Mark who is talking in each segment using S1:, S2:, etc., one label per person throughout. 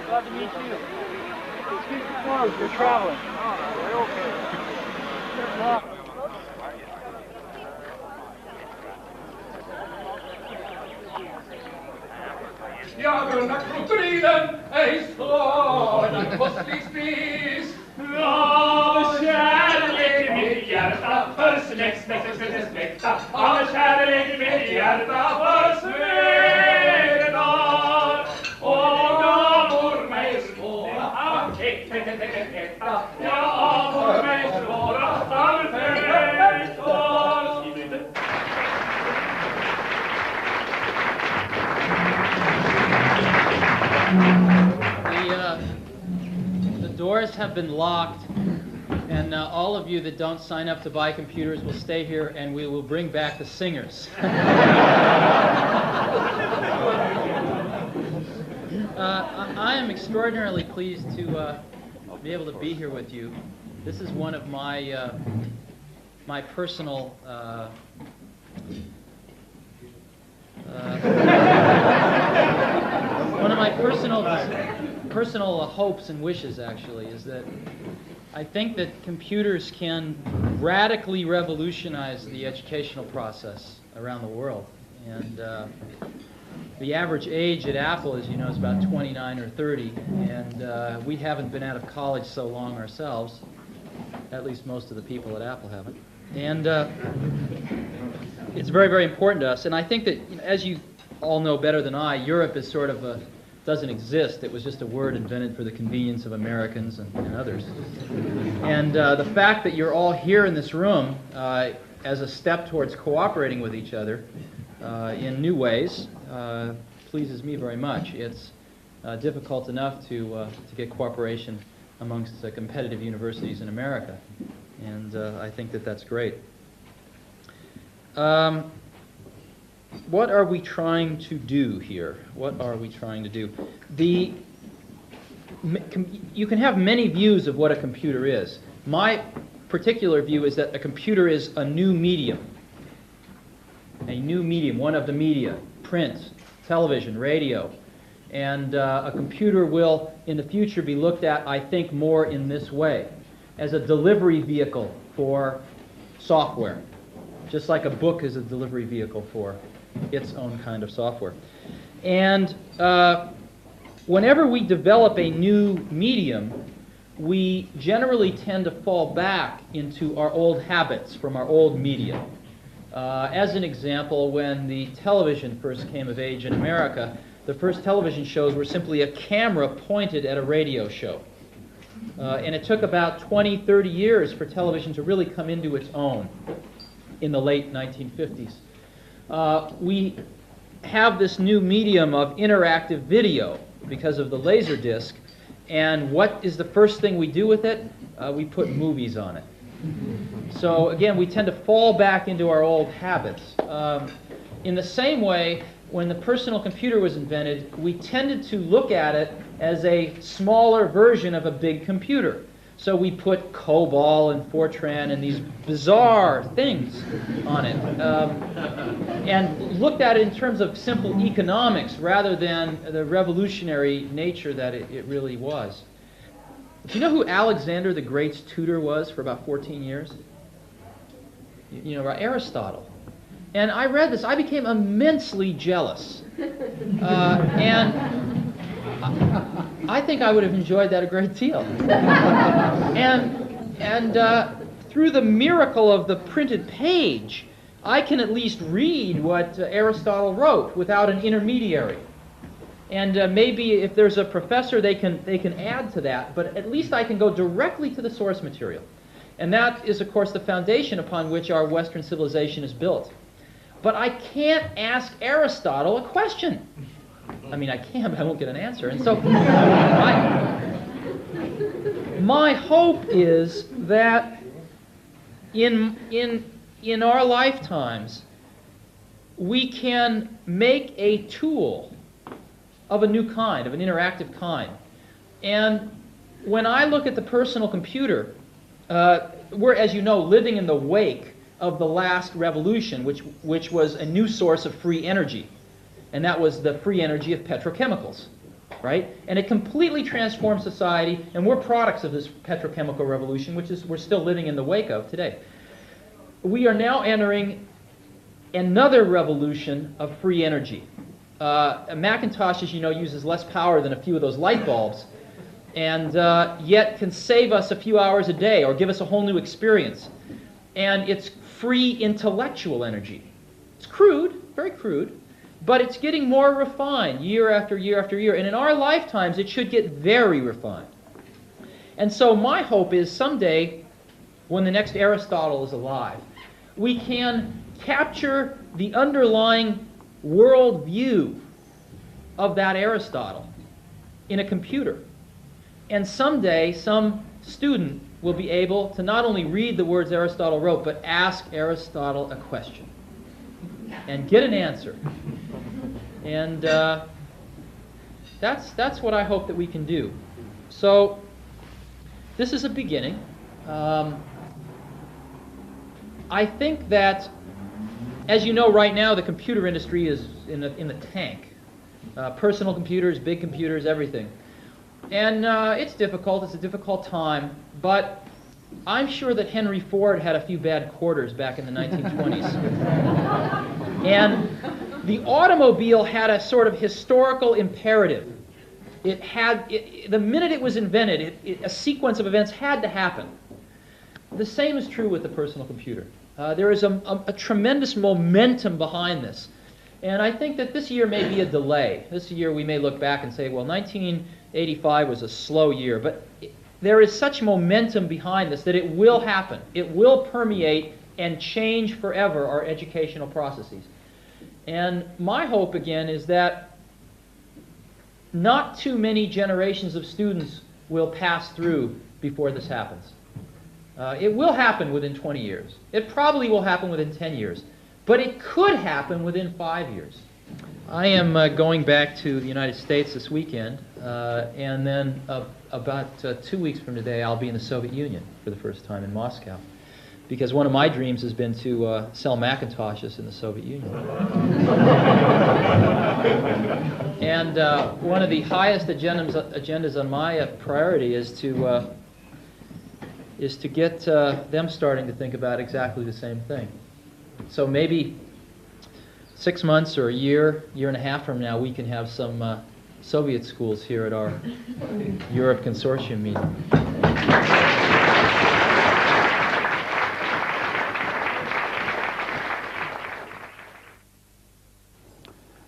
S1: Glad to meet you. Excuse me, clothes, you're traveling.
S2: Jagorna krokodilen ej slår den kostlig spis. Av kärlek i mitt hjärta för släkta. Av kärlek i mitt hjärta för svedar. Och gamor mig svåra av kekta. Ja, gamor mig svåra av fektor. Skriv inte.
S3: The doors have been locked, and all of you that don't sign up to buy computers will stay here, and we will bring back the singers. I am extraordinarily pleased to be able to be here with you. This is one of my my personal one of my personal hopes and wishes, actually, is that I think that computers can radically revolutionize the educational process around the world. And the average age at Apple, as you know, is about 29 or 30, and we haven't been out of college so long ourselves. At least most of the people at Apple haven't. And it's very, very important to us. And I think that, as you all know better than I, Europe is sort of doesn't exist. It was just a word invented for the convenience of Americans and others. And the fact that you're all here in this room as a step towards cooperating with each other in new ways pleases me very much. It's difficult enough to get cooperation amongst competitive universities in America, and I think that that's great. What are we trying to do here? What are we trying to do? You can have many views of what a computer is. My particular view is that a computer is a new medium. A new medium, one of the media, print, television, radio. And a computer will, in the future, be looked at, I think, more in this way, as a delivery vehicle for software, just like a book is a delivery vehicle for its own kind of software. And whenever we develop a new medium, we generally tend to fall back into our old habits from our old media. As an example, when the television first came of age in America, the first television shows were simply a camera pointed at a radio show. And it took about 20, 30 years for television to really come into its own in the late 1950s. We have this new medium of interactive video because of the Laserdisc, and what is the first thing we do with it? We put movies on it. So again, we tend to fall back into our old habits. In the same way, when the personal computer was invented, we tended to look at it as a smaller version of a big computer. So we put COBOL and Fortran and these bizarre things on it, and looked at it in terms of simple economics rather than the revolutionary nature that it really was. Do you know who Alexander the Great's tutor was for about 14 years? You know, Aristotle. And I read this. I became immensely jealous. And I think I would have enjoyed that a great deal. And through the miracle of the printed page, I can at least read what Aristotle wrote without an intermediary. And maybe if there's a professor, they can add to that. But at least I can go directly to the source material. And that is, of course, the foundation upon which our Western civilization is built. But I can't ask Aristotle a question. I mean, I can, but I won't get an answer. And so my hope is that in our lifetimes, we can make a tool of a new kind, of an interactive kind. And when I look at the personal computer, we're, as you know, living in the wake of the last revolution, which was a new source of free energy. And that was the free energy of petrochemicals, right? And it completely transformed society, and we're products of this petrochemical revolution, which is we're still living in the wake of today. We are now entering another revolution of free energy. A Macintosh, as you know, uses less power than a few of those light bulbs, and yet can save us a few hours a day or give us a whole new experience. And it's free intellectual energy. It's crude, very crude, but it's getting more refined year after year after year. And in our lifetimes, it should get very refined. And so my hope is someday, when the next Aristotle is alive, we can capture the underlying worldview of that Aristotle in a computer. And someday, some student will be able to not only read the words Aristotle wrote, but ask Aristotle a question and get an answer. And that's what I hope that we can do. So this is a beginning. I think that, as you know, right now the computer industry is in the tank. Personal computers, big computers, everything. And it's difficult. It's a difficult time. But I'm sure that Henry Ford had a few bad quarters back in the 1920s. And the automobile had a sort of historical imperative. It had, the minute it was invented, a sequence of events had to happen. The same is true with the personal computer. There is a tremendous momentum behind this. And I think that this year may be a delay. This year we may look back and say, well, 1985 was a slow year. But there is such momentum behind this that it will happen. It will permeate and change forever our educational processes. And my hope, again, is that not too many generations of students will pass through before this happens. It will happen within 20 years. It probably will happen within 10 years. But it could happen within 5 years. I am going back to the United States this weekend, and then about 2 weeks from today, I'll be in the Soviet Union for the first time in Moscow. Because one of my dreams has been to sell Macintoshes in the Soviet Union. And one of the highest agendas on my priority is to get them starting to think about exactly the same thing. So maybe 6 months or a year and a half from now, we can have some Soviet schools here at our Europe Consortium meeting.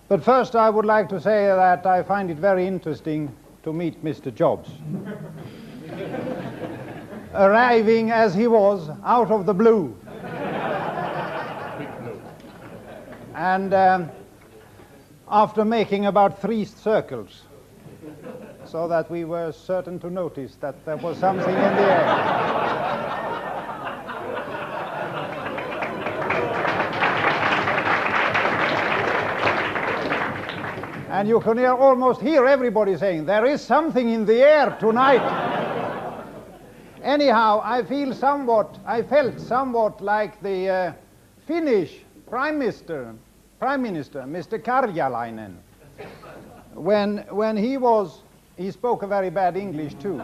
S4: But first I would like to say that I find it very interesting to meet Mr. Jobs. Arriving as he was out of the blue. And after making about 3 circles, so that we were certain to notice that there was something in the air. And you can almost hear everybody saying, there is something in the air tonight. Anyhow, I felt somewhat like the Finnish Prime Minister, Mr. Karjalainen, when he spoke a very bad English too.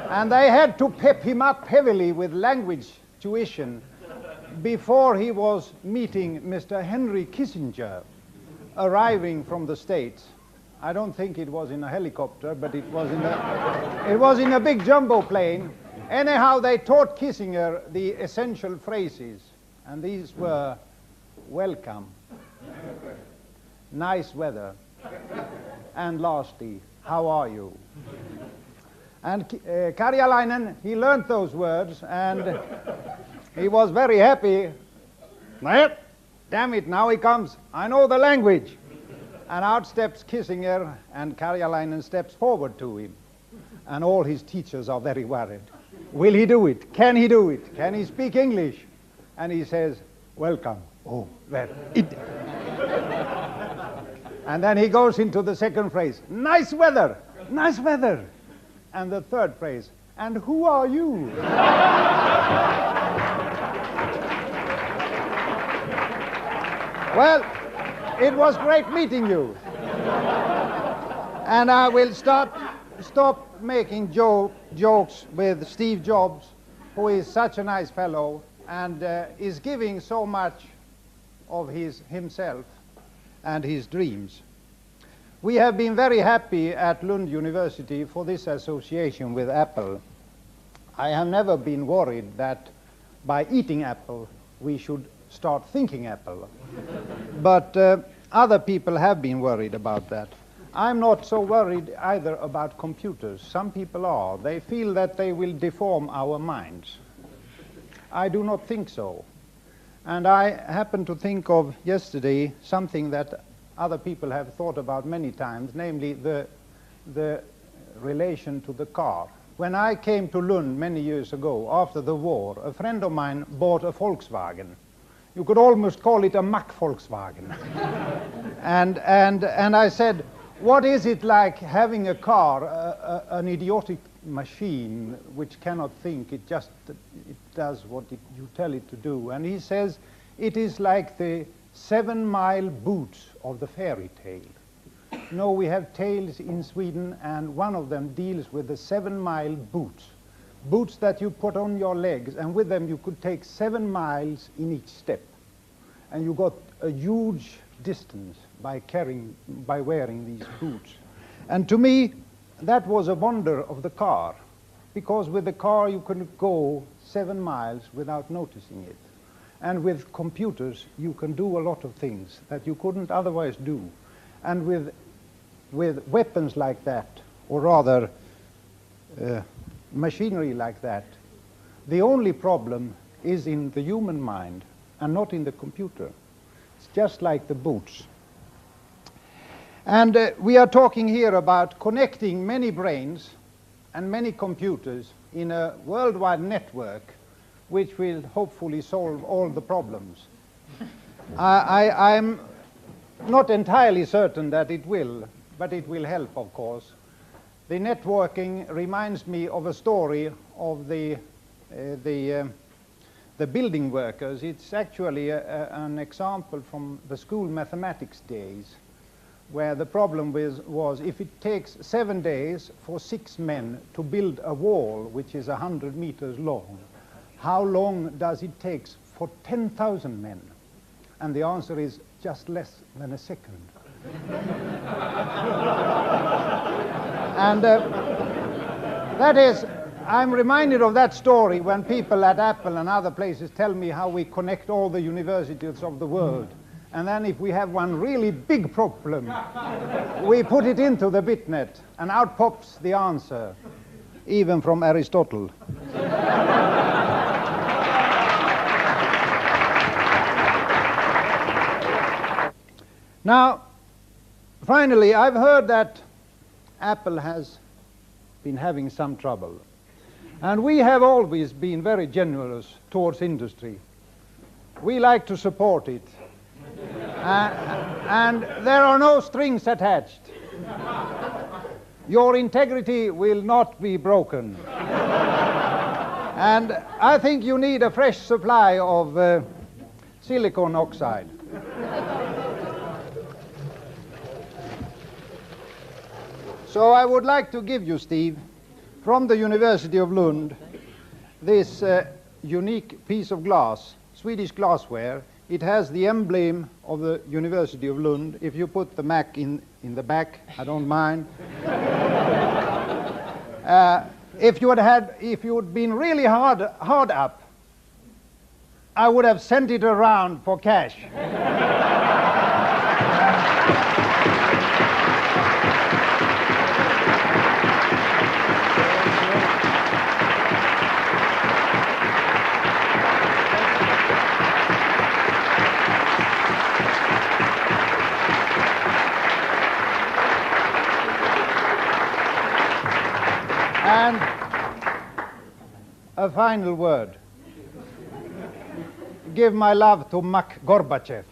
S4: And they had to pep him up heavily with language tuition before he was meeting Mr. Henry Kissinger, arriving from the States. I don't think it was in a helicopter, but it was in a big jumbo plane. Anyhow, they taught Kissinger the essential phrases, and these were welcome, nice weather, and lastly, how are you? And Karjalainen, he learned those words, and he was very happy. Well, damn it, now he comes. I know the language. And out steps Kissinger, and Karjalainen steps forward to him. And all his teachers are very worried. Will he do it? Can he do it? Can he speak English? And he says, welcome. Oh, well, it. And then he goes into the second phrase, nice weather, nice weather. And the third phrase, and who are you? Well, it was great meeting you. And I will stop making jokes with Steve Jobs, who is such a nice fellow and is giving so much of himself and his dreams. We have been very happy at Lund University for this association with Apple. I have never been worried that by eating apple we should start thinking apple. But other people have been worried about that. I'm not so worried either about computers. Some people are. They feel that they will deform our minds. I do not think so. And I happen to think of yesterday something that other people have thought about many times, namely the relation to the car. When I came to Lund many years ago, after the war, a friend of mine bought a Volkswagen. You could almost call it a Mack Volkswagen. and I said, what is it like having a car, an idiotic machine which cannot think, it does what you tell it to do? And he says, it is like the 7-mile boots of the fairy tale. No, we have tales in Sweden, and one of them deals with the 7-mile boots. Boots that you put on your legs, and with them you could take 7 miles in each step. And you got a huge distance by wearing these boots. And to me, that was a wonder of the car, because with the car you could go 7 miles without noticing it. And with computers, you can do a lot of things that you couldn't otherwise do. And with weapons like that, or rather machinery like that, the only problem is in the human mind and not in the computer. It's just like the boots. And we are talking here about connecting many brains and many computers in a worldwide network which will hopefully solve all the problems. I'm not entirely certain that it will, but it will help, of course. The networking reminds me of a story of the building workers. It's actually an example from the school mathematics days, where the problem was if it takes 7 days for 6 men to build a wall which is 100 meters long, how long does it take for 10,000 men? And the answer is just less than a second. And that is, I'm reminded of that story when people at Apple and other places tell me how we connect all the universities of the world. And then if we have one really big problem, we put it into the BitNet, and out pops the answer, even from Aristotle. Now, finally, I've heard that Apple has been having some trouble. And we have always been very generous towards industry. We like to support it. And there are no strings attached. Your integrity will not be broken. And I think you need a fresh supply of silicon oxide. So I would like to give you, Steve, from the University of Lund, this unique piece of glass, Swedish glassware. It has the emblem of the University of Lund. If you put the Mac in the back, I don't mind. If you had been really hard up, I would have sent it around for cash. A final word. Give my love to Mak Gorbachev.